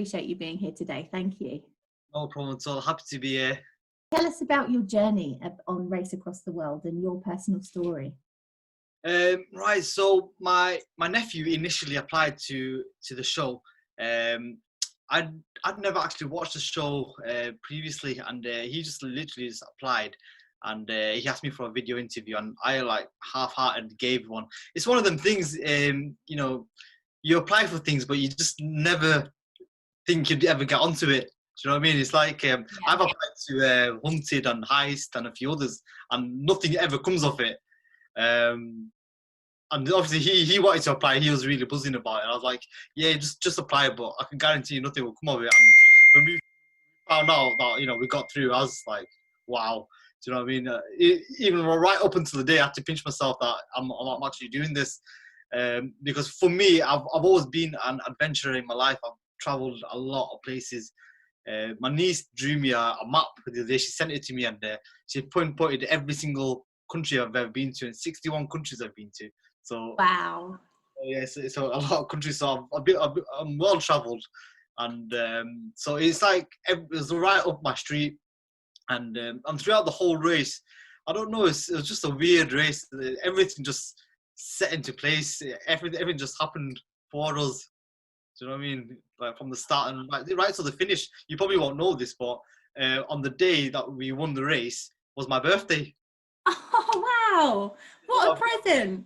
appreciate you being here today. Thank you. No problem at all. Happy to be here. Tell us about your journey on Race Across the World and your personal story. Right, so my nephew initially applied to the show. I'd never actually watched the show previously, and he just literally just applied, and he asked me for a video interview, and I like half-hearted gave one. It's one of them things, you know, you apply for things, but you just never think you'd ever get onto it. Do you know what I mean? It's like I've applied to Hunted and Heist and a few others, and nothing ever comes of it. And obviously he wanted to apply. He was really buzzing about it. I was like, yeah, just apply, but I can guarantee you nothing will come of it. And when we found out that, you know, we got through, I was like, wow. Do you know what I mean? Even right up until the day, I had to pinch myself that I'm actually doing this. Because for me, I've always been an adventurer in my life. I've traveled a lot of places. My niece drew me a map the other day. She sent it to me, and she pointed every single country I've ever been to, and 61 countries I've been to. So wow. Yeah, so a lot of countries. So I'm well travelled, and so it's like it was right up my street, and throughout the whole race, I don't know, it was just a weird race. Everything just set into place. Everything just happened for us. Do you know what I mean? Like from the start and right to the finish. You probably won't know this, but on the day that we won the race was my birthday. Oh wow! What a present!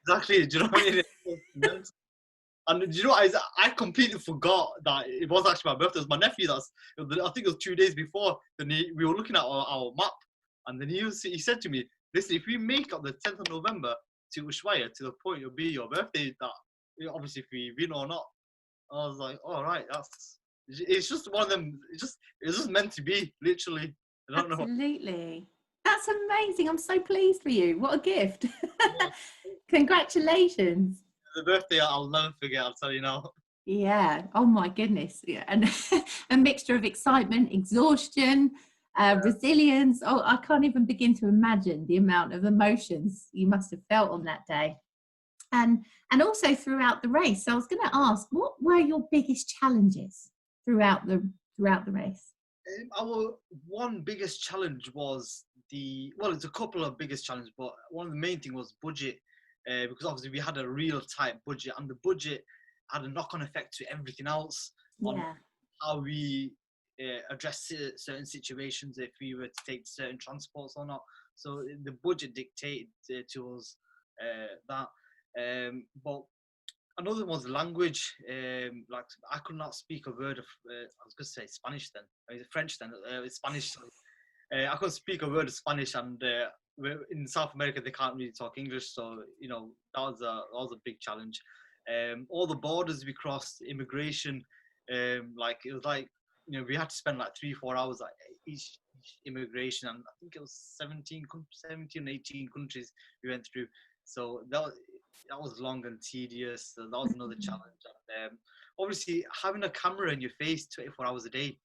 Exactly. Do you know what I mean? And do you know what? I completely forgot that it was actually my birthday. It was my nephew. I think it was 2 days before. Then we were looking at our map, and then he said to me, "Listen, if we make up the 10th of November to Ushuaia, to the point it'll be your birthday, that obviously if we win or not." I was like, all right, it's just one of them. It's just meant to be, literally. I don't know. Absolutely. That's amazing. I'm so pleased for you. What a gift. Congratulations. The birthday, I'll never forget, I'll tell you now. Yeah. Oh my goodness. Yeah. And a mixture of excitement, exhaustion, resilience. Oh, I can't even begin to imagine the amount of emotions you must have felt on that day. And also throughout the race. So I was going to ask, what were your biggest challenges throughout the race? Our one biggest challenge was it's a couple of biggest challenges, but one of the main thing was budget, because obviously we had a real tight budget, and the budget had a knock-on effect to everything else on how we address certain situations, if we were to take certain transports or not. So the budget dictated to us that. But another was language. Like I could not speak a word of. I was going to say Spanish then. French then. Spanish. I couldn't speak a word of Spanish, and in South America they can't really talk English. So you know that was a big challenge. All the borders we crossed, immigration. Like it was like, you know, we had to spend like 3-4 hours at each immigration, and I think it was 17 or 18 countries we went through. So that was long and tedious. So that was another challenge. And obviously, having a camera in your face 24 hours a day.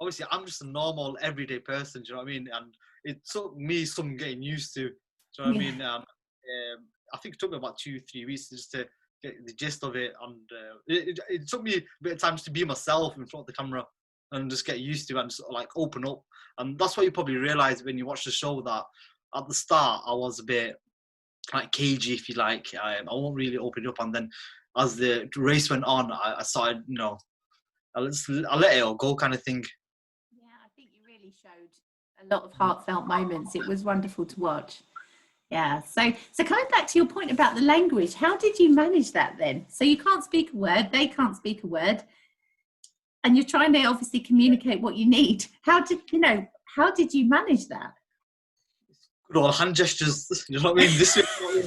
Obviously, I'm just a normal, everyday person. Do you know what I mean? And it took me some getting used to. Do you know what I mean? I think it took me about 2-3 weeks just to get the gist of it. And it took me a bit of time just to be myself in front of the camera and just get used to it and just like open up. And that's what you probably realize when you watch the show, that at the start I was a bit like cagey, if you like. I won't really open it up, and then as the race went on, I started, you know, I let it all go, kind of thing. Yeah, I think you really showed a lot of heartfelt moments. It was wonderful to watch. Yeah. So coming back to your point about the language, how did you manage that then? So you can't speak a word, they can't speak a word, and you're trying to obviously communicate what you need. How did you manage that? Good old hand gestures, you know what I mean? You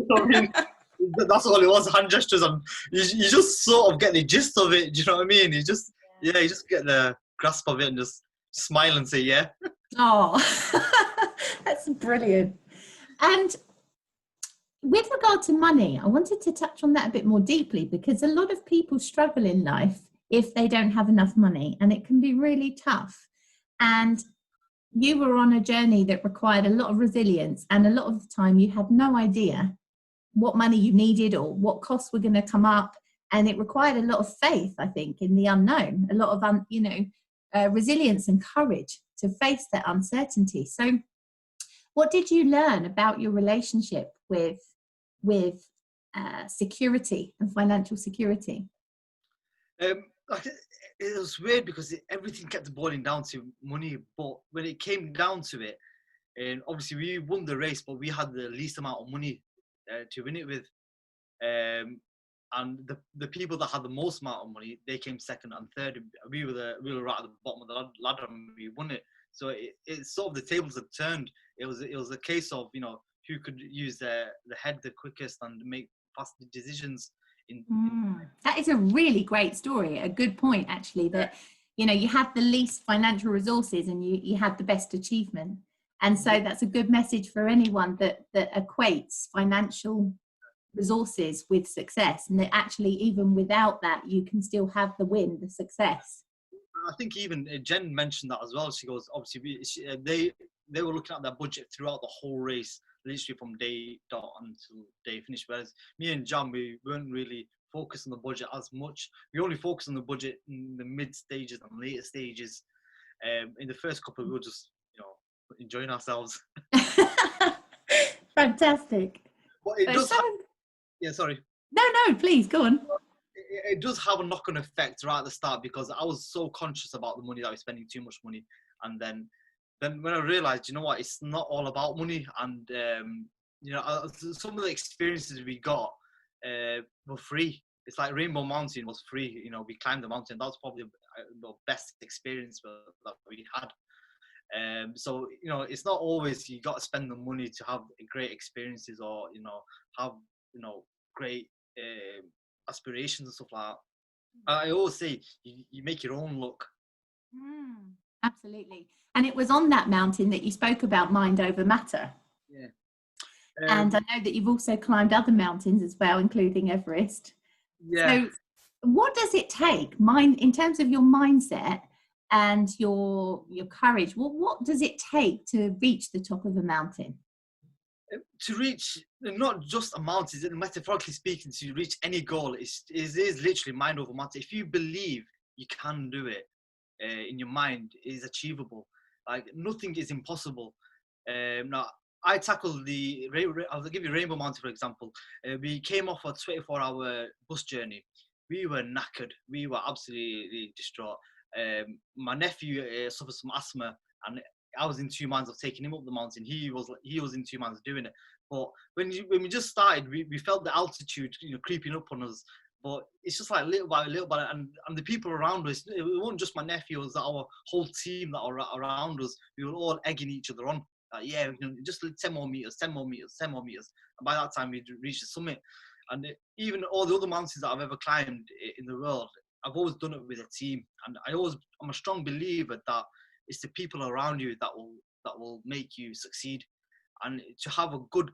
know what I mean? That's all it was, hand gestures, and you just sort of get the gist of it. Do you know what I mean? You just get the grasp of it and just smile and say yeah. Oh, that's brilliant. And with regard to money, I wanted to touch on that a bit more deeply, because a lot of people struggle in life if they don't have enough money, and it can be really tough. And you were on a journey that required a lot of resilience, and a lot of the time you had no idea what money you needed or what costs were going to come up. And it required a lot of faith, I think, in the unknown, a lot of, resilience and courage to face that uncertainty. So what did you learn about your relationship with security and financial security? Like it was weird because everything kept boiling down to money. But when it came down to it, and obviously we won the race, but we had the least amount of money to win it with. And the people that had the most amount of money, they came second and third. We were right at the bottom of the ladder, and we won it. So it sort of, the tables had turned. It was a case of, you know, who could use the head the quickest and make fast decisions. That is a really great story. A good point, actually, that, you know, you had the least financial resources and you had the best achievement. And so that's a good message for anyone that equates financial resources with success, and that actually even without that you can still have the win, the success. I think even Jen mentioned that as well. She goes, obviously they were looking at their budget throughout the whole race, literally from day dot until day finish. Whereas me and Jan, we weren't really focused on the budget as much. We only focused on the budget in the mid stages and later stages. In the first couple, we were just, you know, enjoying ourselves. Fantastic. But it does. Yeah, sorry. No, please go on. It does have a knock-on effect right at the start, because I was so conscious about the money, that I was spending too much money, and then when I realized, you know what, it's not all about money, and you know, some of the experiences we got were free. It's like Rainbow Mountain was free. You know, we climbed the mountain. That was probably the best experience that we had. So, you know, it's not always you got to spend the money to have great experiences, or, you know, have, you know, great aspirations and stuff like that. I always say you make your own luck. Absolutely. And it was on that mountain that you spoke about mind over matter. Yeah. And I know that you've also climbed other mountains as well, including Everest. Yeah. So what does it take, in terms of your mindset and your courage? What does it take to reach the top of a mountain? To reach not just a mountain, metaphorically speaking, to reach any goal is literally mind over matter. If you believe you can do it in your mind, it is achievable. Like, nothing is impossible. Now, I tackled I'll give you Rainbow Mountain, for example. We came off a 24-hour bus journey. We were knackered. We were absolutely distraught. My nephew suffers from asthma, and I was in 2 minds of taking him up the mountain. He was in 2 minds of doing it. But when we just started, we felt the altitude, you know, creeping up on us. But it's just like little by little, and the people around us, it wasn't just my nephew, it was our whole team that were around us. We were all egging each other on. Like, yeah, you know, just 10 more meters, 10 more meters, 10 more meters. And by that time, we'd reached the summit. And even all the other mountains that I've ever climbed in the world, I've always done it with a team. And I'm a strong believer that it's the people around you that will make you succeed. And to have a good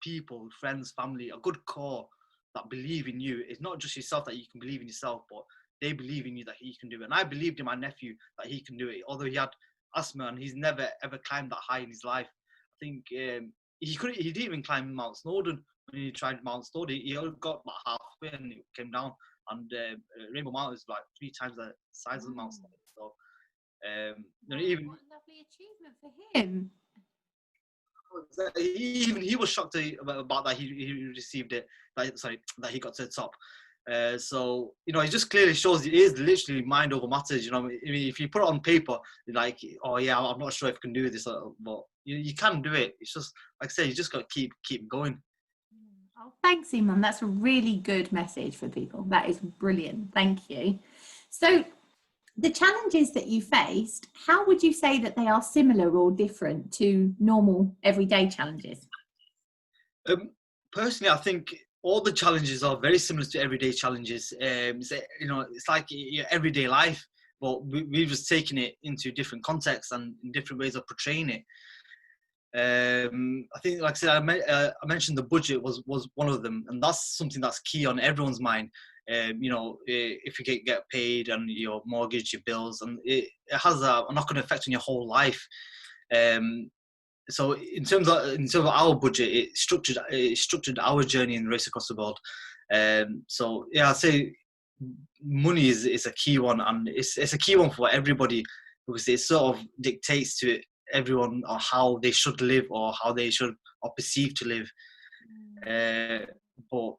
people, friends, family, a good core that believe in you. It's not just yourself that you can believe in yourself, but they believe in you that he can do it. And I believed in my nephew that he can do it, although he had asthma and he's never ever climbed that high in his life. I think he didn't even climb Mount Snowdon. When he tried Mount Snowdon, he only got about halfway and he came down. And Rainbow Mountain is like 3 times the size of Mount Snowdon. So you know, even what a lovely achievement for him. Even he was shocked about that he received it. That he got to the top. So, you know, it just clearly shows it is literally mind over matter. You know, I mean, if you put it on paper, you're like, oh yeah, I'm not sure if I can do this, but you can do it. It's just, like I say, you just got to keep going. Oh, thanks, Emon. That's a really good message for people. That is brilliant. Thank you. So, the challenges that you faced, how would you say that they are similar or different to normal everyday challenges? Personally, I think all the challenges are very similar to everyday challenges. You know, it's like your everyday life, but we've just taken it into different contexts and in different ways of portraying it. I think, like I said, I mentioned the budget was one of them, and that's something that's key on everyone's mind. You know, if you get paid and your mortgage, your bills, and it has a knock-on effect on your whole life. so in terms of our budget, it structured our journey in Race Across the World. So yeah, I'd say money is a key one, and it's a key one for everybody, because it sort of dictates to everyone on how they should live, or how they should or perceive to live. But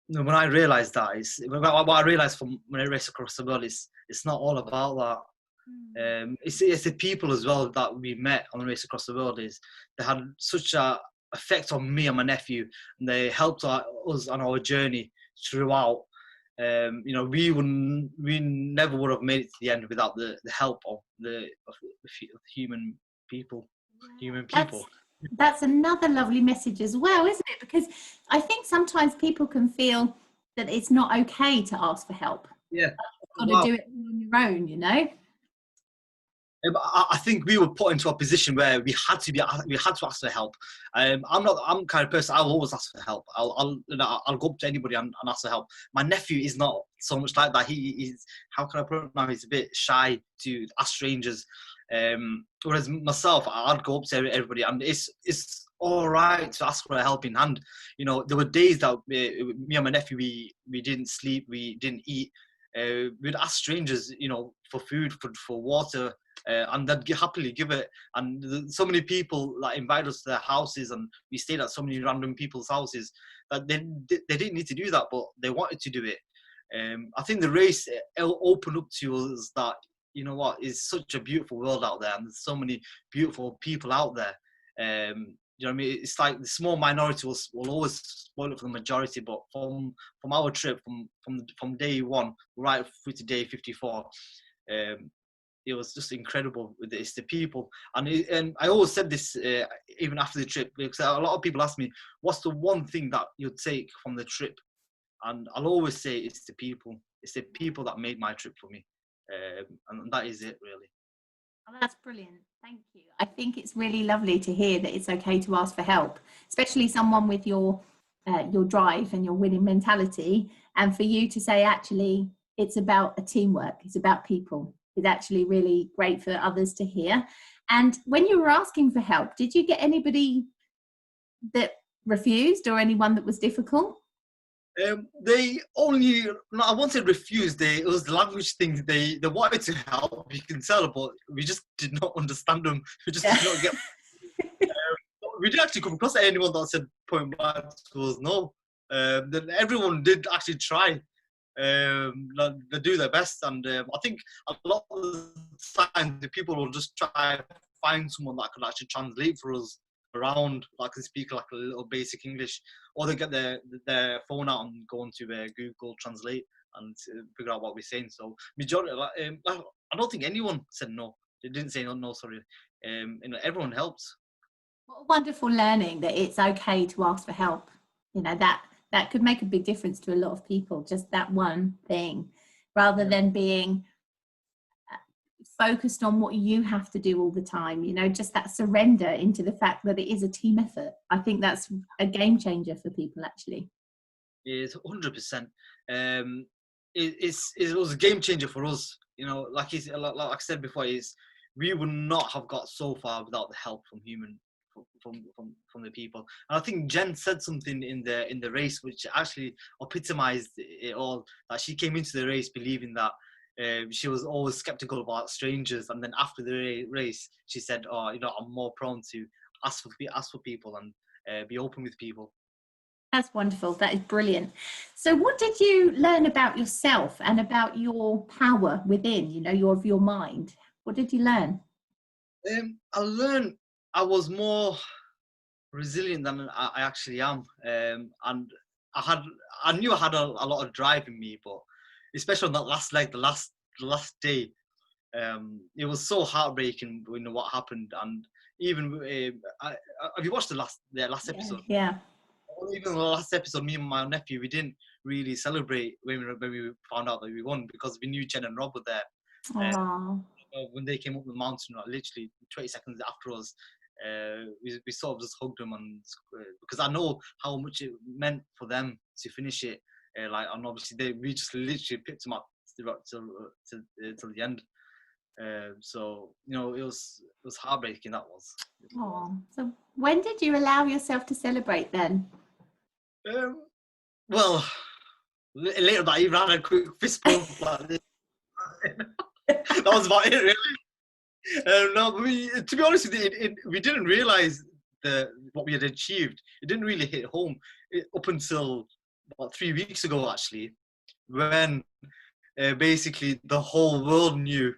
when I realised that, what I realised from when I Race Across the World is it's not all about that. It's the people as well that we met on the Race Across the World. Is they had such a effect on me and my nephew, and they helped us on our journey throughout. We never would have made it to the end without the help of the human people. Human people. That's another lovely message as well, isn't it? Because I think sometimes people can feel that it's not okay to ask for help. Yeah, you've got to do it on your own, you know. I think we were put into a position where we had to ask for help. I'm the kind of person, I'll always ask for help. I'll go up to anybody and ask for help. My nephew is not so much like that. He's, how can I put it now? He's a bit shy to ask strangers. Whereas myself, I'd go up to everybody, and it's all right to ask for a helping hand. There were days that me and my nephew, we didn't sleep, we didn't eat. We'd ask strangers, for food, for water, and they'd happily give it. And so many people that invited us to their houses, and we stayed at so many random people's houses, that they didn't need to do that, but they wanted to do it. I think the race opened up to us that, is such a beautiful world out there, and there's so many beautiful people out there. You know what I mean? It's like the small minority will always spoil it for the majority. But from our trip, from day one right through to day 54, it was just incredible. It's the people, and I always said this even after the trip, because a lot of people ask me, "What's the one thing that you'd take from the trip?" And I'll always say it's the people. It's the people that made my trip for me, and that is it, really. Oh, that's brilliant. Thank you. I think it's really lovely to hear that it's okay to ask for help, especially someone with your drive and your winning mentality. And for you to say, actually, it's about a teamwork. It's about people. It's actually really great for others to hear. And when you were asking for help, did you get anybody that refused, or anyone that was difficult? They only, no, I won't say refused. It was the language thing. They wanted to help, you can tell, but we just did not understand them. We just did not get. We didn't actually come across anyone that said point blank to us no. Then everyone did actually try. They do their best, and I think a lot of the time the people will just try to find someone that could actually translate for us around, like can speak like a little basic English, or they get their phone out and go onto Google Translate and figure out what we're saying. So majority, I don't think anyone said no. They didn't say no. Sorry, everyone helps. What a wonderful learning that it's okay to ask for help. That could make a big difference to a lot of people. Just that one thing, rather than being focused on what you have to do all the time, just that surrender into the fact that it is a team effort. I think that's a game changer for people, actually. It's 100%. It was a game changer for us. Like I said before, we would not have got so far without the help from from the people. And I think Jen said something in the race which actually epitomized it all. That she came into the race believing that she was always skeptical about strangers, and then after the race, she said, "Oh, I'm more prone to ask for people and be open with people." That's wonderful. That is brilliant. So, what did you learn about yourself and about your power within? Your mind. What did you learn? I learned I was more resilient than I actually am, and I knew I had a lot of drive in me, but especially on that last leg, the last day, it was so heartbreaking when what happened. And even have you watched the last episode? Yeah. Even the last episode, me and my nephew, we didn't really celebrate when we found out that we won, because we knew Jen and Rob were there. When they came up the mountain, literally 20 seconds after us, we sort of just hugged them, and because I know how much it meant for them to finish it. And obviously we just literally picked them up till the end. So it was heartbreaking. That was. Oh, so when did you allow yourself to celebrate then? Um, well, later that evening, I had a quick fist bump like this. That was about it, really. No, but to be honest with you, we didn't realize what we had achieved. It didn't really hit home up until about 3 weeks ago, actually, when basically the whole world knew.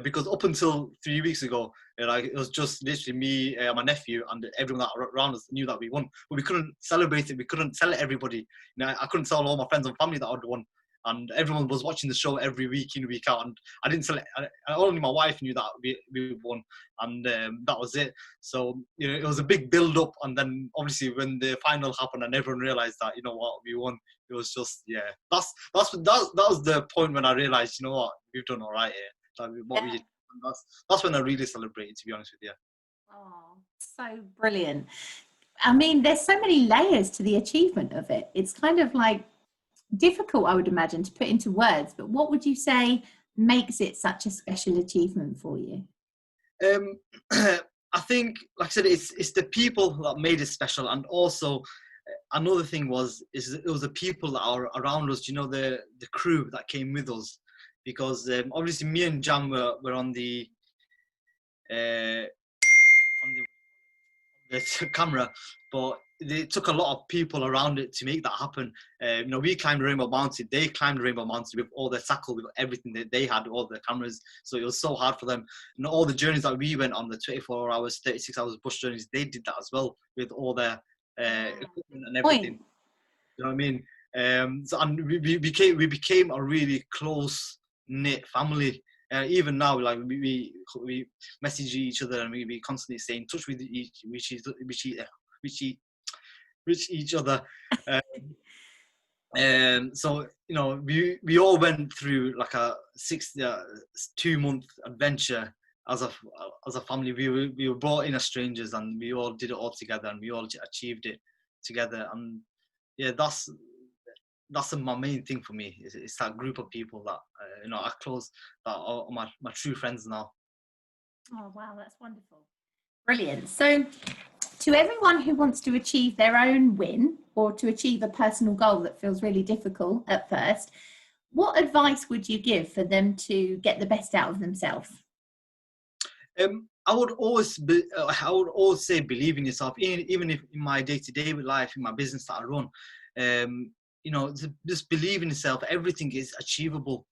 Because up until 3 weeks ago, like, it was just literally me, my nephew, and everyone that around us knew that we won. But we couldn't celebrate it. We couldn't tell it everybody. I couldn't tell all my friends and family that I'd won. And everyone was watching the show every week in, week out. And I didn't tell it. Only my wife knew that we won, and that was it. So it was a big build up, and then obviously when the final happened and everyone realized that we won, it was just that was the point when I realized we've done all right here. What we did. That's when I really celebrated, to be honest with you. Oh, so brilliant. I mean, there's so many layers to the achievement of it. It's kind of like difficult, I would imagine, to put into words, but what would you say makes it such a special achievement for you? I think, like I said, it's the people that made it special, and also another thing is it was the people that are around us. The crew that came with us, because obviously me and Jam were on the camera, but it took a lot of people around it to make that happen. We climbed Rainbow Mountain, they climbed Rainbow Mountain with all their tackle, with everything that they had, all the cameras. So it was so hard for them. And all the journeys that we went on, the 24 hours, 36 hours bush journeys, they did that as well with all their equipment and everything. You know what I mean? So, and we became a really close knit family. Even now, like we message each other, and we constantly stay in touch with each other. So we all went through like a 2-month adventure as a family. We were brought in as strangers, and we all did it all together, and we all achieved it together. And that's my main thing for me. It's that group of people that are close, that are my true friends now. Oh wow, that's wonderful. Brilliant. So to everyone who wants to achieve their own win, or to achieve a personal goal that feels really difficult at first, what advice would you give for them to get the best out of themselves? I would always say believe in yourself, even if in my day-to-day life, in my business that I run. Just believe in yourself. Everything is achievable.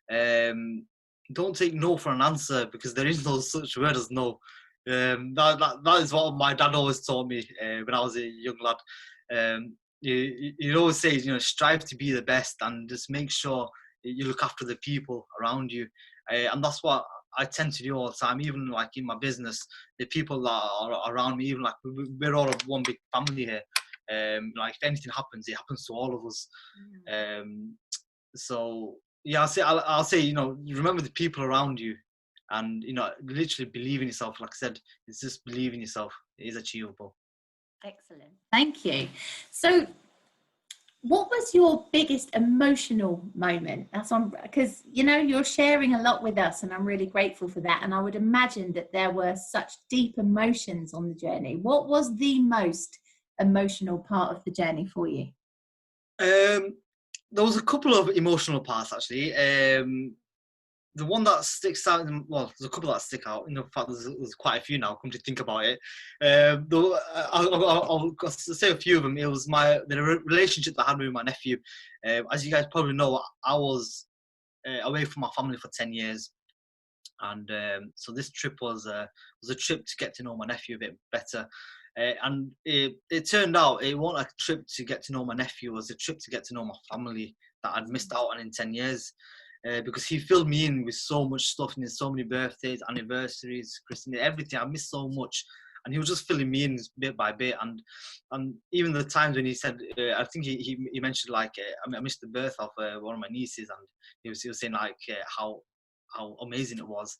Don't take no for an answer, because there is no such word as no. That is what my dad always taught me when I was a young lad. He'd always say, strive to be the best, and just make sure you look after the people around you. And that's what I tend to do all the time, even like in my business. The people that are around me, even like we're all one big family here. Like if anything happens, it happens to all of us. So yeah, I'll say remember the people around you, and literally believe in yourself. Like I said, it's just believe in yourself. It is achievable. Excellent, thank you. So what was your biggest emotional moment? That's on, because you're sharing a lot with us, and I'm really grateful for that. And I would imagine that there were such deep emotions on the journey. What was the most emotional part of the journey for you? There was a couple of emotional parts, actually. The one that sticks out, well, there's a couple that stick out. In fact, there's quite a few now, come to think about it. I'll say a few of them. It was the relationship that I had with my nephew. As you guys probably know, I was away from my family for 10 years. And so this trip was a trip to get to know my nephew a bit better. And it turned out it wasn't a trip to get to know my nephew, it was a trip to get to know my family that I'd missed out on in 10 years. Because he filled me in with so much stuff, and there's so many birthdays, anniversaries, Christmas, everything. I missed so much, and he was just filling me in bit by bit. And even the times when he said, I think he mentioned like I missed the birth of one of my nieces, and he was saying like how amazing it was,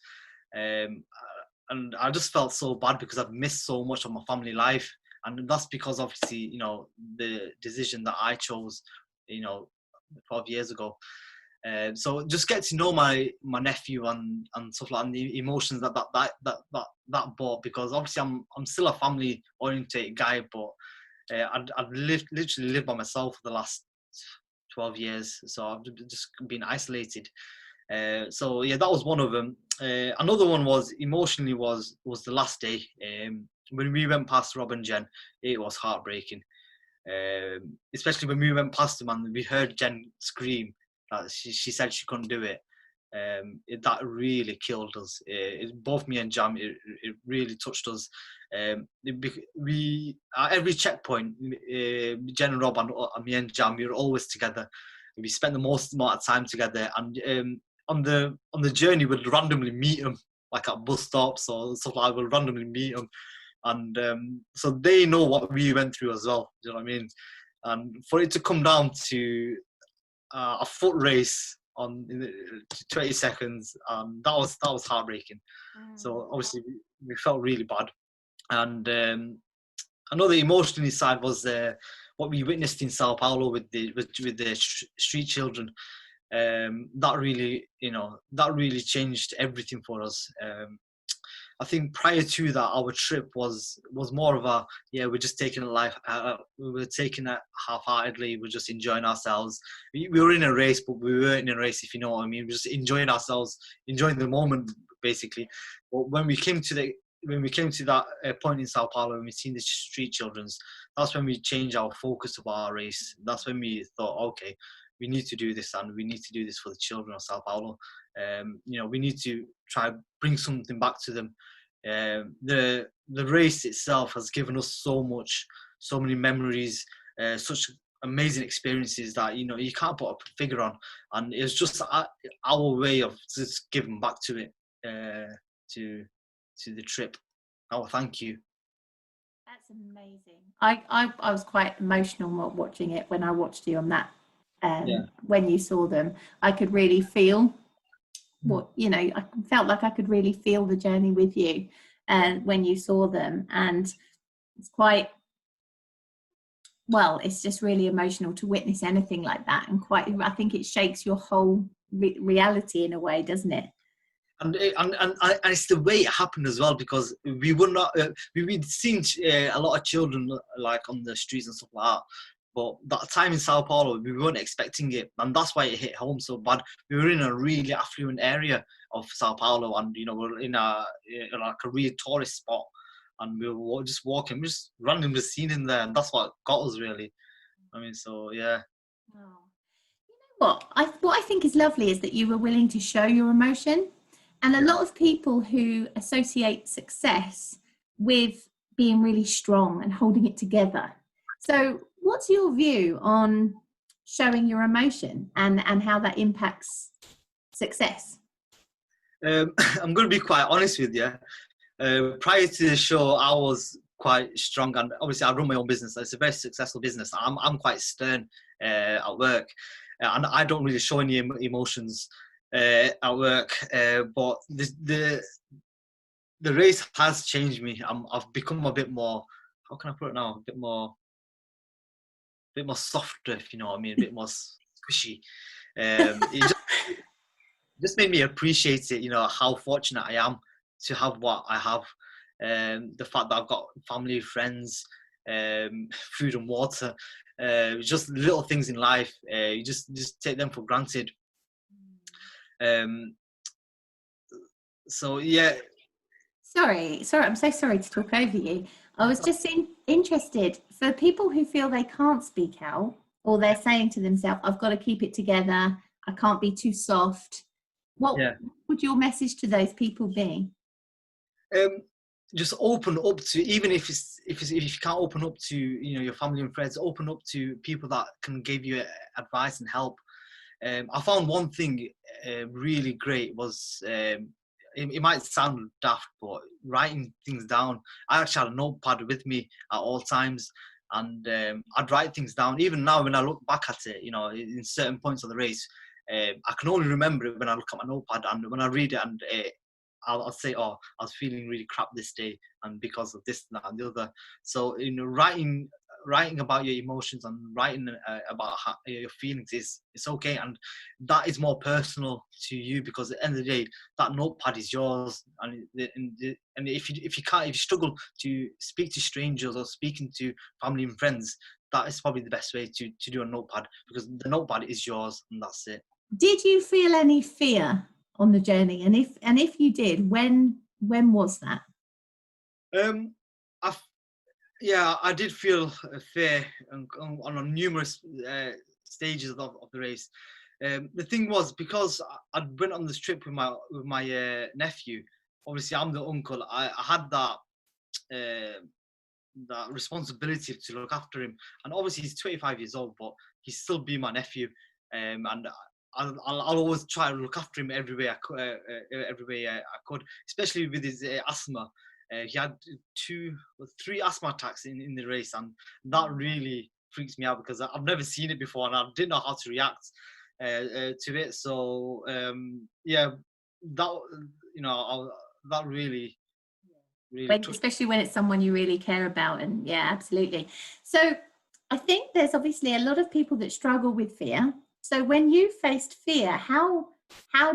and I just felt so bad because I've missed so much of my family life, and that's because obviously the decision that I chose 12 years ago. So just get to know my nephew and stuff like that, and the emotions that brought, because obviously I'm still a family oriented guy, but I've literally lived by myself for the last 12 years, so I've just been isolated. So yeah, that was one of them. Another one was emotionally was the last day. When we went past Rob and Jen, it was heartbreaking. Especially when we went past them and we heard Jen scream that she said she couldn't do it. That really killed us. Both me and Jam, it really touched us. We at every checkpoint, Jen and Rob and me and Jam, we were always together. We spent the most amount of time together, and on the journey, we'd randomly meet them, like at bus stops or stuff like that. We'll randomly meet them, and so they know what we went through as well. Do you know what I mean? And for it to come down to a foot race on 20 seconds, that was heartbreaking. So obviously we felt really bad. And another emotional side was what we witnessed in Sao Paulo with the street children. That really changed everything for us. I think prior to that, our trip was more of a, we're just taking it life. We were taking it half-heartedly. We're just enjoying ourselves. We were in a race, but we weren't in a race, if you know what I mean. We're just enjoying ourselves, enjoying the moment, basically. But when we came to that point in Sao Paulo, and we seen the street children's, that's when we changed our focus of our race. That's when we thought, okay, we need to do this, and we need to do this for the children of Sao Paulo. We need to try bring something back to them. The race itself has given us so many memories, such amazing experiences that you can't put a figure on, and it's just our way of just giving back to it, to the trip. Oh, thank you. That's amazing. I was quite emotional watching it when I watched you on that. When you saw them, I could really feel I felt like I could really feel the journey with you, and when you saw them, and it's it's just really emotional to witness anything like that, and I think it shakes your whole reality in a way, doesn't it? And it's the way it happened as well, because we'd seen a lot of children like on the streets and stuff like that. But that time in Sao Paulo, we weren't expecting it, and that's why it hit home so bad. We were in a really affluent area of Sao Paulo, and we're in a real tourist spot, and we were just walking, we just randomly seen in there, and that's what got us really. I mean, so yeah. Oh. You know what I think is lovely is that you were willing to show your emotion, and a lot of people who associate success with being really strong and holding it together. So what's your view on showing your emotion and how that impacts success? I'm going to be quite honest with you. Prior to the show, I was quite strong, and obviously I run my own business. It's a very successful business. I'm quite stern at work, and I don't really show any emotions at work. But the race has changed me. I've become a bit more. How can I put it now? A bit more softer, if you know what I mean, a bit more squishy. It just made me appreciate it, how fortunate I am to have what I have. The fact that I've got family, friends, food and water, just little things in life. You just take them for granted. So yeah. Sorry, I'm so sorry to talk over you. I was just interested, for people who feel they can't speak out, or they're saying to themselves, I've got to keep it together, I can't be too soft. What would your message to those people be? Just open up to, even if you can't open up to your family and friends, open up to people that can give you advice and help. I found one thing really great was, it might sound daft, but writing things down. I actually had a notepad with me at all times, and I'd write things down. Even now, when I look back at it, in certain points of the race, I can only remember it when I look at my notepad, and when I read it, and I'll say, oh, I was feeling really crap this day, and because of this, that, and the other. So, writing writing about your emotions and writing about your feelings it's okay, and that is more personal to you, because at the end of the day, that notepad is yours. And if you struggle to speak to strangers or speaking to family and friends, that is probably the best way to do a notepad, because the notepad is yours and that's it. Did you feel any fear on the journey? And if you did, when was that? Um, I Yeah, I did feel fear on numerous stages of the race. The thing was, because I went on this trip with my nephew. Obviously, I'm the uncle. I had that responsibility to look after him. And obviously, he's 25 years old, but he's still be my nephew. And I'll always try to look after him every way every way I could, especially with his asthma. He had 3 asthma attacks in the race, and that really freaks me out because I've never seen it before and I didn't know how to react to it. So yeah, that that really took. Especially when it's someone you really care about. And yeah, absolutely. So I think there's obviously a lot of people that struggle with fear. So when you faced fear, how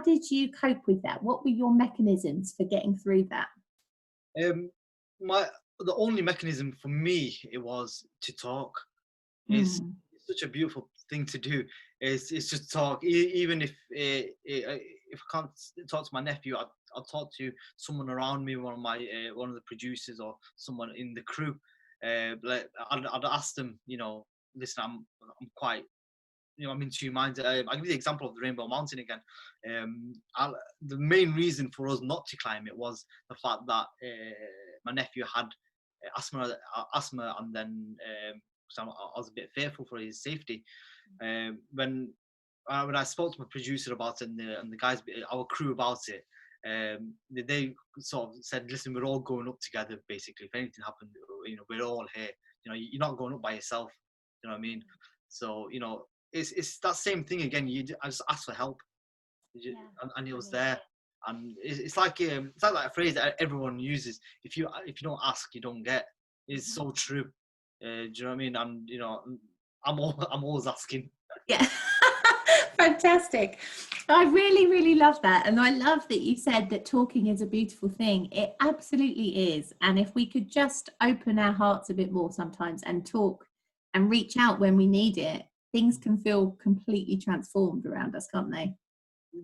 did you cope with that? What were your mechanisms for getting through that? Um, the only mechanism for me it was to talk. It's Mm. such a beautiful thing to do. It's just talk. Even if I can't talk to my nephew, I'll talk to someone around me, one of the producers or someone in the crew. Like I'd ask them, listen, I'm quite, I'm in 2 minds. I'll give you the example of the Rainbow Mountain again. The main reason for us not to climb it was the fact that my nephew had asthma, and then so I was a bit fearful for his safety. When I spoke to my producer about it and the guys, our crew about it, they sort of said, "Listen, we're all going up together. Basically, if anything happened, we're all here. You're not going up by yourself. You know what I mean? So it's that same thing again. I just asked for help, and he was there. And it's like that phrase that everyone uses. If you don't ask, you don't get. It's so true. Do you know what I mean? And I'm always asking. Yeah. Fantastic. I really, really love that. And I love that you said that talking is a beautiful thing. It absolutely is. And if we could just open our hearts a bit more sometimes and talk and reach out when we need it, things can feel completely transformed around us, can't they?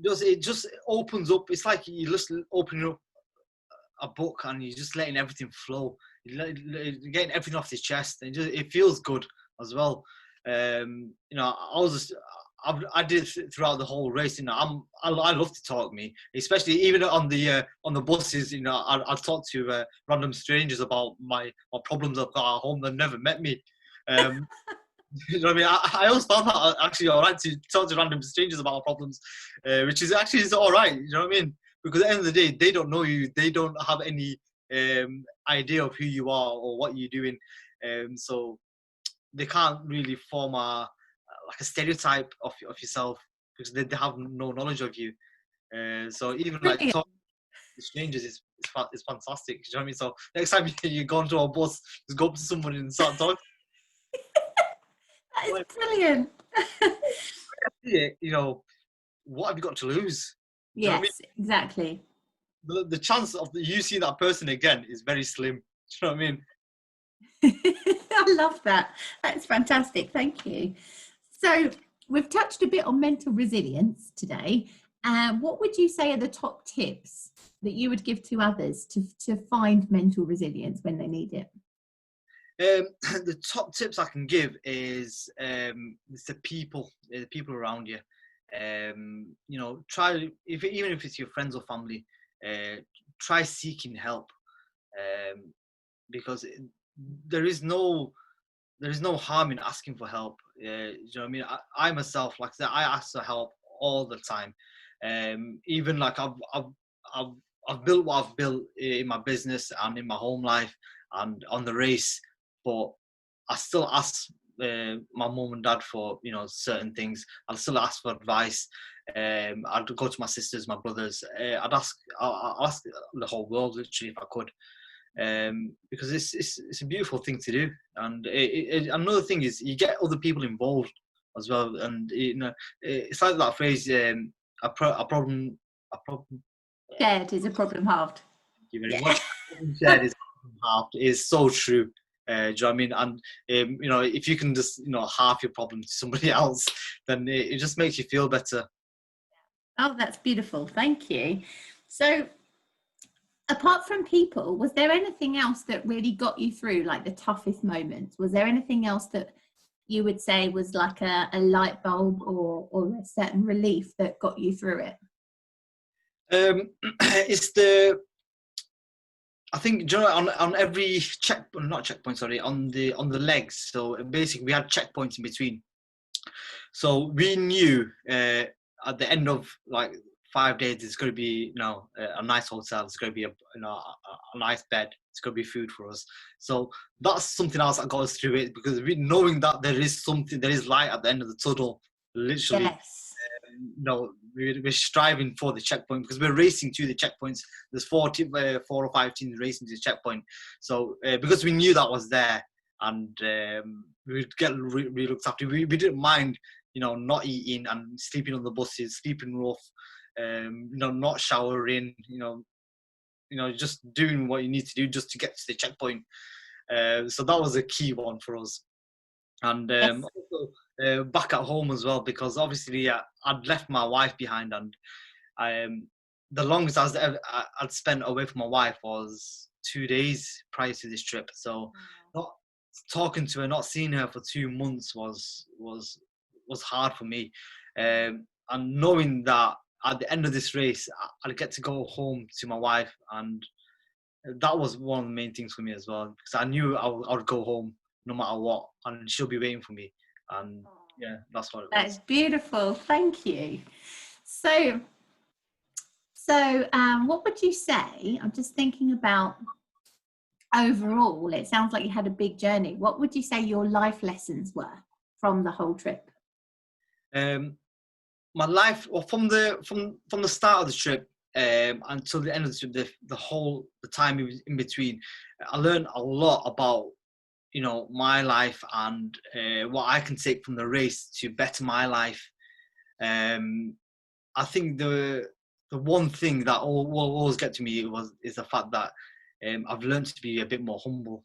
It just opens up. It's like you're just opening up a book and you're just letting everything flow. You're getting everything off his chest, and it feels good as well. I did throughout the whole race. I love to talk, me, especially even on the buses. I talk to random strangers about my problems I've got at home. They've never met me. You know what I mean? I always found that actually alright to talk to random strangers about our problems, which is actually alright. You know what I mean? Because at the end of the day, they don't know you. They don't have any idea of who you are or what you're doing. So they can't really form a stereotype of yourself, because they have no knowledge of you. So even like Brilliant. talking to strangers is fantastic. You know what I mean? So next time you go onto a bus, just go up to someone and start talking. That is brilliant. What have you got to lose? Do you know what I mean? Yes, exactly. The chance of you seeing that person again is very slim. Do you know what I mean? I love that. That's fantastic. Thank you. So we've touched a bit on mental resilience today. What would you say are the top tips that you would give to others to find mental resilience when they need it? The top tips I can give is it's the people around you. Try, even if it's your friends or family, try seeking help, because there is no harm in asking for help. You know what I mean? I myself, like I said, I ask for help all the time. Even like I've built what I've built in my business and in my home life and on the race, but I still ask my mum and dad for certain things. I'll still ask for advice. I'd go to my sisters, my brothers. I'll ask the whole world literally if I could. because it's a beautiful thing to do. And another thing is you get other people involved as well, and it's like that phrase, a problem shared is a problem halved. thank you very much. Shared is half is so true. Do you know what I mean? And if you can just half your problem to somebody else, then it just makes you feel better. Oh, that's beautiful. Thank you. So, apart from people, was there anything else that really got you through, like the toughest moments? Was there anything else that you would say was like a light bulb or a certain relief that got you through it? It's I think on every not checkpoint, sorry, on the legs. So basically, we had checkpoints in between. So we knew at the end of like 5 days, there's going to be a nice hotel. There's going to be a nice bed. It's going to be food for us. So that's something else that got us through it, because knowing that there is light at the end of the tunnel, literally. Yes. We're striving for the checkpoint, because we're racing to the checkpoints. There's 4 or 5 teams racing to the checkpoint. So because we knew that was there, and we would get really looked after. We didn't mind, not eating and sleeping on the buses, sleeping rough, not showering, just doing what you need to do just to get to the checkpoint. So that was a key one for us. And also back at home as well, because obviously I'd left my wife behind, and the longest I'd spent away from my wife was 2 days prior to this trip. So not talking to her, not seeing her for 2 months was hard for me. And knowing that at the end of this race, I'd get to go home to my wife, and that was one of the main things for me as well, because I knew I would go home no matter what, and she'll be waiting for me. And yeah, that's what it was. That's beautiful. Thank you. So what would you say? I'm just thinking about overall, it sounds like you had a big journey. What would you say your life lessons were from the whole trip? My life, well, from the start of the trip until the end of the trip, the time in between, I learned a lot about my life, and what I can take from the race to better my life. I think the one thing that will always get to me is the fact that I've learned to be a bit more humble.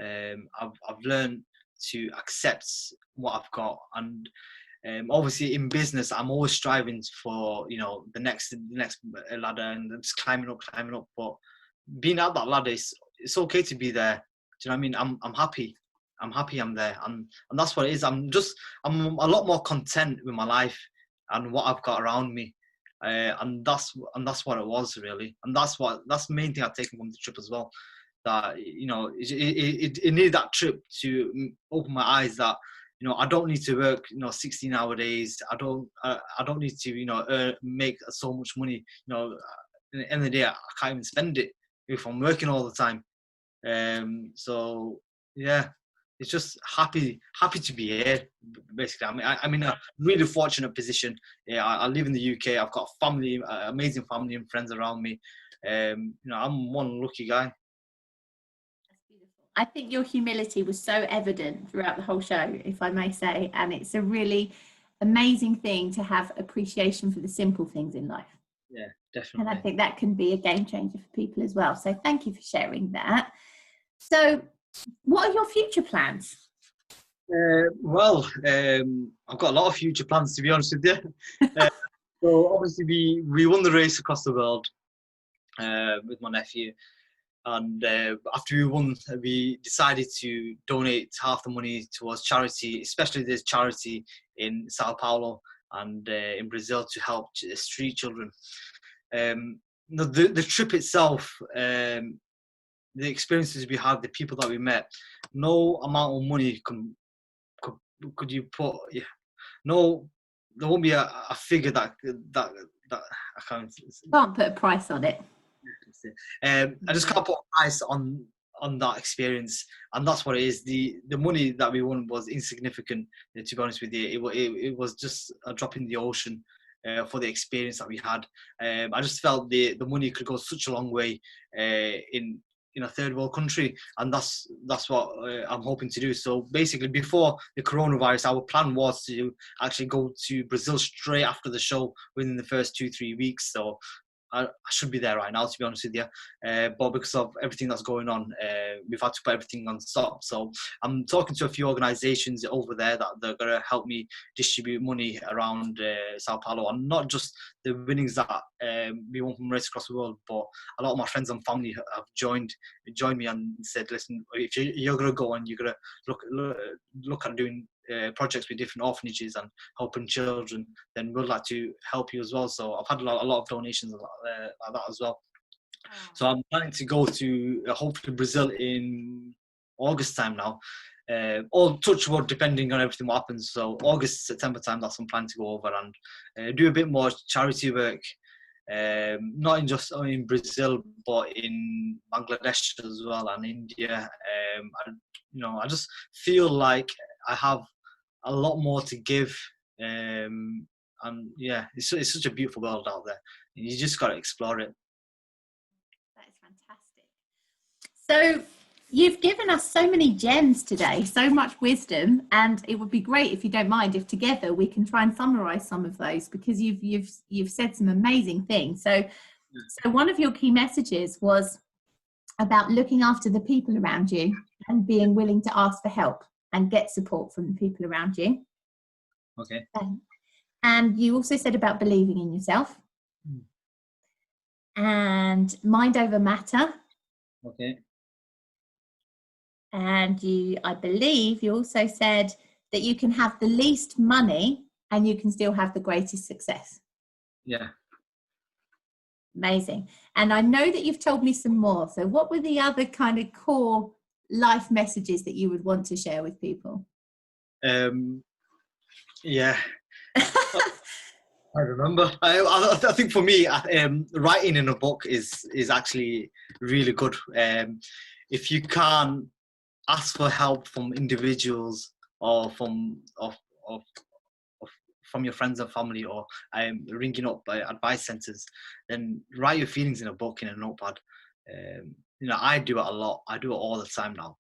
I've learned to accept what I've got, and obviously in business I'm always striving for the next ladder, and just climbing up. But being at that ladder, it's okay to be there. Do you know what I mean? I'm happy. I'm there, and that's what it is. I'm a lot more content with my life and what I've got around me, and that's what it was really. And that's the main thing I've taken from the trip as well. That it needed that trip to open my eyes that I don't need to work 16-hour days. I don't need to make so much money. At the end of the day, I can't even spend it if I'm working all the time. So yeah, it's just happy to be here. Basically, I'm in a really fortunate position. Yeah, I live in the UK. I've got family, amazing family and friends around me. I'm one lucky guy. That's beautiful. I think your humility was so evident throughout the whole show, if I may say, and it's a really amazing thing to have appreciation for the simple things in life. Yeah, definitely. And I think that can be a game changer for people as well. So thank you for sharing that. So what are your future plans? I've got a lot of future plans, to be honest with you. So obviously we won the race across the world with my nephew, and after we won, we decided to donate half the money towards charity, especially there's charity in Sao Paulo and in Brazil to help street children. The trip itself, the experiences we had, the people that we met, no amount of money could you put. Yeah, no, there won't be a figure that I can't put a price on it. I just can't put a price on that experience, and that's what it is. The money that we won was insignificant, to be honest with you. It was just a drop in the ocean for the experience that we had. I just felt the money could go such a long way in in a third world country, and that's what I'm hoping to do. So basically, before the coronavirus, our plan was to actually go to Brazil straight after the show within the first 2-3 weeks. So I should be there right now, to be honest with you. But because of everything that's going on, we've had to put everything on stop. So I'm talking to a few organisations over there that they're going to help me distribute money around Sao Paulo, and not just the winnings that we won from race across the world, but a lot of my friends and family have joined me and said, listen, if you're going to go and you're going to look at doing projects with different orphanages and helping children, then we'd like to help you as well. So I've had a lot of donations like that as well. So I'm planning to go to hopefully Brazil in August time now. Or touch wood, depending on everything what happens. So August, September time, that's I'm planning to go over and do a bit more charity work. Not just in Brazil, but in Bangladesh as well, and India. I just feel like I have a lot more to give, and yeah, it's such a beautiful world out there. You just got to explore it. That is fantastic. So you've given us so many gems today, so much wisdom, and it would be great, if you don't mind, if together we can try and summarize some of those, because you've said some amazing things. So one of your key messages was about looking after the people around you and being willing to ask for help and get support from the people around you. Okay. And you also said about believing in yourself. And mind over matter. Okay. And I believe you also said that you can have the least money and you can still have the greatest success. Yeah. Amazing. And I know that you've told me some more. So what were the other kind of core life messages that you would want to share with people? Yeah. I remember. I think for me, writing in a book is actually really good. If you can't ask for help from individuals or from your friends and family, or ringing up advice centres, then write your feelings in a book, in a notepad. I do it a lot. I do it all the time now.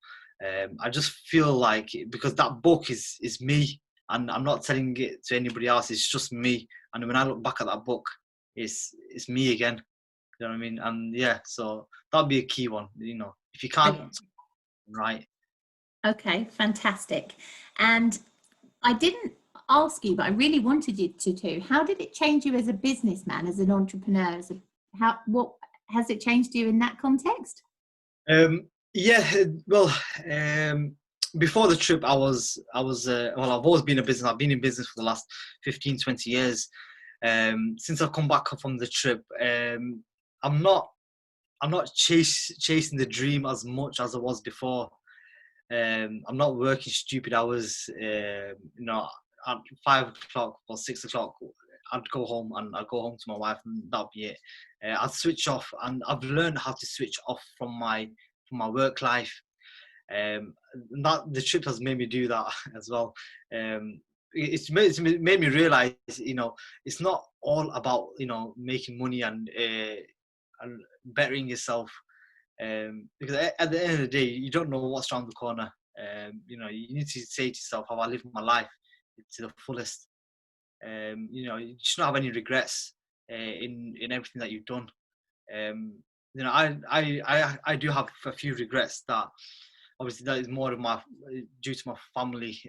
I just feel like, because that book is me, and I'm not telling it to anybody else. It's just me. And when I look back at that book, it's me again. You know what I mean? And yeah, so that'd be a key one. If you can't, right. Okay, fantastic. And I didn't ask you, but I really wanted you to. How did it change you as a businessman, as an entrepreneur? What has it changed you in that context? Before the trip, I've always been I've been in business for the last 15, 20 years. Since I've come back from the trip, I'm not chasing the dream as much as I was before. I'm not working stupid hours. At 5 o'clock or 6 o'clock, I'd go home to my wife, and that'd be it. I'd switch off, and I've learned how to switch off from my work life. That the trip has made me do that as well. It's made me realize, it's not all about making money and bettering yourself. Because at the end of the day, you don't know what's around the corner. You need to say to yourself, have I lived my life to the fullest? You shouldn't have any regrets in everything that you've done. I do have a few regrets, that obviously that is more of due to my family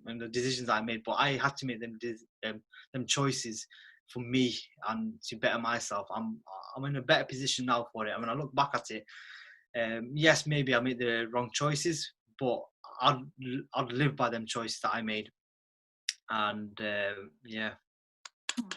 and the decisions I made, but I had to make them choices for me and to better myself. I'm in a better position now for it. And when I look back at it, yes, maybe I made the wrong choices, but I'd live by them choices that I made. And yeah. That's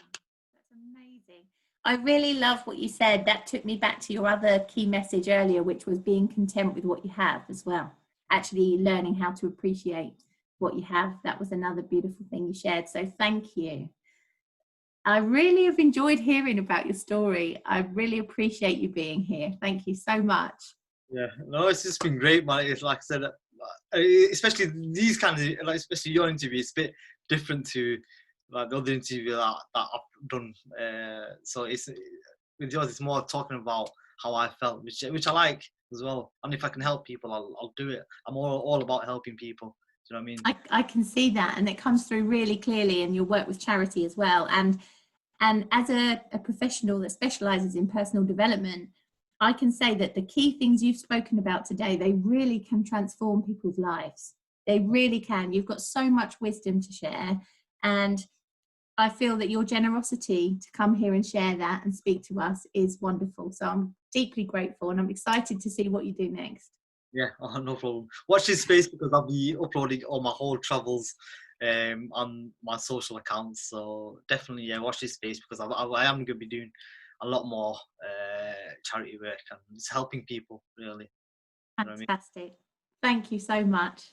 amazing. I really love what you said. That took me back to your other key message earlier, which was being content with what you have as well. Actually learning how to appreciate what you have. That was another beautiful thing you shared. So thank you. I really have enjoyed hearing about your story. I really appreciate you being here. Thank you so much. Yeah, no, it's just been great, man. It's like I said, especially these kinds of, especially your interview, it's a bit different to like the other interview that I've done. So it's with yours, it's more talking about how I felt, which I like. as well. And if I can help people, I'll do it. I'm all about helping people. Do you know what I mean? I can see that, and it comes through really clearly in your work with charity as well. And as a professional that specializes in personal development, I can say that the key things you've spoken about today, they really can transform people's lives. They really can. You've got so much wisdom to share. And I feel that your generosity to come here and share that and speak to us is wonderful. So I'm deeply grateful, and I'm excited to see what you do next. Yeah, no problem. Watch this space because I'll be uploading all my whole travels on my social accounts. So definitely, yeah, watch this space because I am going to be doing a lot more charity work and it's helping people really. You know what I mean? Fantastic. Thank you so much.